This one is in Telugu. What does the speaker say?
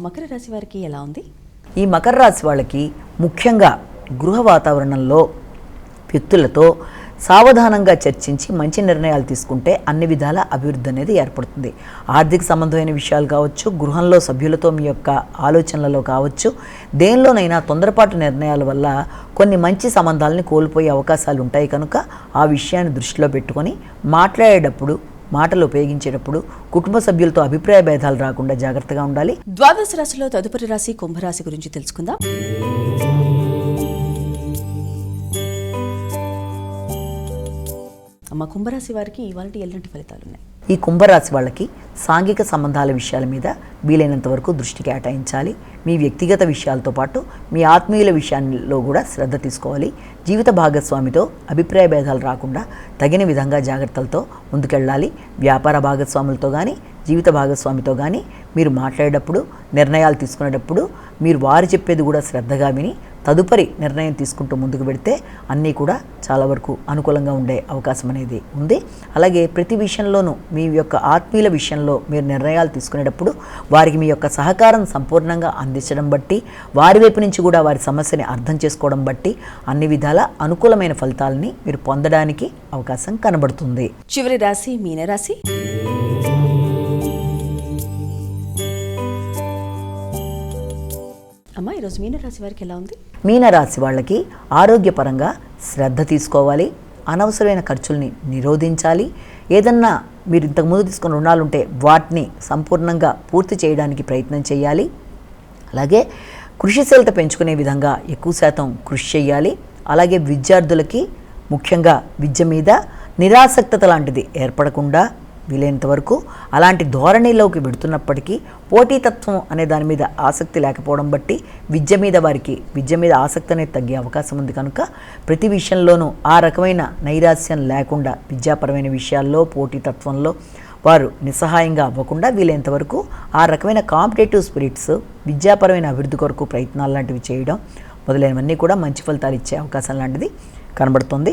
మకర రాశి వారికి ఎలా ఉంది? ఈ మకర రాశి వాళ్ళకి ముఖ్యంగా గృహ వాతావరణంలో వ్యక్తులతో సావధానంగా చర్చించి మంచి నిర్ణయాలు తీసుకుంటే అన్ని విధాల అభివృద్ధి అనేది ఏర్పడుతుంది. ఆర్థిక సంబంధమైన విషయాలు కావచ్చు, గృహంలో సభ్యులతో మీ యొక్క ఆలోచనలలో కావచ్చు, దేనిలోనైనా తొందరపాటు నిర్ణయాల వల్ల కొన్ని మంచి సంబంధాలని కోల్పోయే అవకాశాలు ఉంటాయి. కనుక ఆ విషయాన్ని దృష్టిలో పెట్టుకొని మాట్లాడేటప్పుడు, మాటలు ఉపయోగించేటప్పుడు కుటుంబ సభ్యులతో అభిప్రాయ భేదాలు రాకుండా జాగ్రత్తగా ఉండాలి. ద్వాదశ రాశిలో తదుపరి రాశి కుంభరాశి గురించి తెలుసుకుందాం. అమ్మ, కుంభరాశి వారికి ఇవాళ ఎలాంటి ఫలితాలు ఉన్నాయి? ఈ కుంభరాశి వాళ్ళకి సాంఘిక సంబంధాల విషయాల మీద వీలైనంత వరకు దృష్టి కేటాయించాలి. మీ వ్యక్తిగత విషయాలతో పాటు మీ ఆత్మీయుల విషయాల్లో కూడా శ్రద్ధ తీసుకోవాలి. జీవిత భాగస్వామితో అభిప్రాయ భేదాలు రాకుండా తగిన విధంగా జాగ్రత్తలతో ముందుకెళ్ళాలి. వ్యాపార భాగస్వాములతో కానీ, జీవిత భాగస్వామితో కానీ మీరు మాట్లాడేటప్పుడు, నిర్ణయాలు తీసుకునేటప్పుడు మీరు వారు చెప్పేది కూడా శ్రద్ధగా విని తదుపరి నిర్ణయం తీసుకుంటూ ముందుకు పెడితే అన్నీ కూడా చాలా వరకు అనుకూలంగా ఉండే అవకాశం అనేది ఉంది. అలాగే ప్రతి విషయంలోనూ మీ యొక్క ఆత్మీయుల విషయంలో మీరు నిర్ణయాలు తీసుకునేటప్పుడు వారికి మీ యొక్క సహకారం సంపూర్ణంగా అందించడం బట్టి, వారి వైపు నుంచి కూడా వారి సమస్యని అర్థం చేసుకోవడం బట్టి అన్ని విధాల అనుకూలమైన ఫలితాలని మీరు పొందడానికి అవకాశం కనబడుతుంది. చివరి రాశి మీనరాశి. అమ్మ, ఈరోజు మీనరాశి వారికి ఎలా ఉంది? మీనరాశి వాళ్ళకి ఆరోగ్యపరంగా శ్రద్ధ తీసుకోవాలి. అనవసరమైన ఖర్చుల్ని నిరోధించాలి. ఏదన్నా మీరు ఇంతకుముందు తీసుకున్న రుణాలు ఉంటే వాటిని సంపూర్ణంగా పూర్తి చేయడానికి ప్రయత్నం చేయాలి. అలాగే కృషిశీలత పెంచుకునే విధంగా ఎక్కువ శాతం కృషి చేయాలి. అలాగే విద్యార్థులకి ముఖ్యంగా విద్య మీద నిరాసక్తత లాంటిది ఏర్పడకుండా వీలైనంత వరకు అలాంటి ధోరణిలోకి పెడుతున్నప్పటికీ పోటీతత్వం అనే దాని మీద ఆసక్తి లేకపోవడం బట్టి విద్య మీద ఆసక్తి అనేది తగ్గే అవకాశం ఉంది. కనుక ప్రతి విషయంలోనూ ఆ రకమైన నైరాశ్యం లేకుండా విద్యాపరమైన విషయాల్లో పోటీతత్వంలో వారు నిస్సహాయంగా అవ్వకుండా వీలైనంత వరకు ఆ రకమైన కాంపిటేటివ్ స్పిరిట్స్, విద్యాపరమైన అభివృద్ధి కొరకు ప్రయత్నాలు లాంటివి చేయడం మొదలైనవన్నీ కూడా మంచి ఫలితాలు ఇచ్చే అవకాశం లాంటిది కనబడుతుంది.